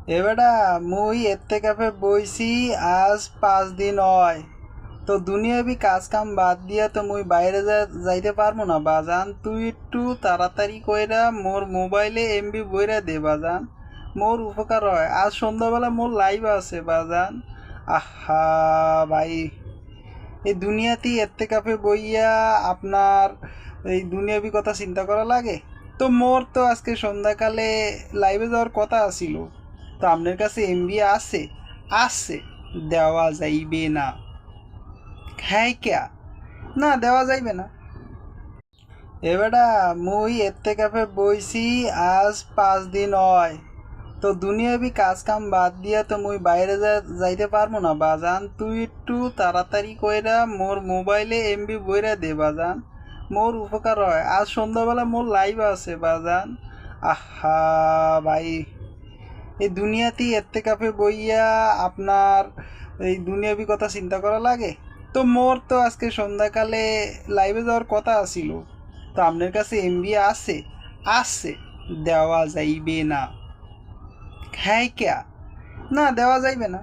এবারে মুই এতে কাপে বইছি আজ 5 দিন হয়। তো দুনিয়াবি কাজ কাম বাদ দিয়া তো মুই বাইরে যাইতে পারবো না বাজান, তুই একটু তাড়াতাড়ি কইরা মোর মোবাইলে এমবি বইরা দে বাজান, মোর উপকার হয়। আজ সন্ধ্যাবেলা মোর লাইভ আছে বাজান। আহা ভাই, এই দুনিয়াতেই এতে কাপে বইয়া আপনার এই দুনিয়াবি কথা চিন্তা করা লাগে। তো মোর তো আজকে সন্ধ্যাকালে লাইভে যাওয়ার কথা আছিল। তো আপনার কাছে এমবি আছে? আছে, দেওয়া যাইবে না। হ্যাঁ ক্যা? না, দেওয়া যাইবে না। এবারে মুই এতে কাপে বইছি আজ 5 দিন হয়। তো দুনিয়াবি কাজ কাম বাদ দিয়া তো মুই বাইরে যাইতে পারবো না বাজান, তুই একটু তাড়াতাড়ি কইরা মোর মোবাইলে এমবি বইরা দে বাজান, মোর উপকার হয়। আজ সন্ধ্যাবেলা মোর লাইভ আছে বাজান। আহা ভাই, এই দুনিয়াতেই এতে কাপে বইয়া আপনার এই দুনিয়াবি কথা চিন্তা করা লাগে। তো মোর তো আজকে সন্ধ্যাকালে লাইভে যাওয়ার কথা আছিল। তো আপনার কাছে এমবি আছে? আছে, দেওয়া যাইবে না। হ্যাঁ ক্যা? না, দেওয়া যাইবে না।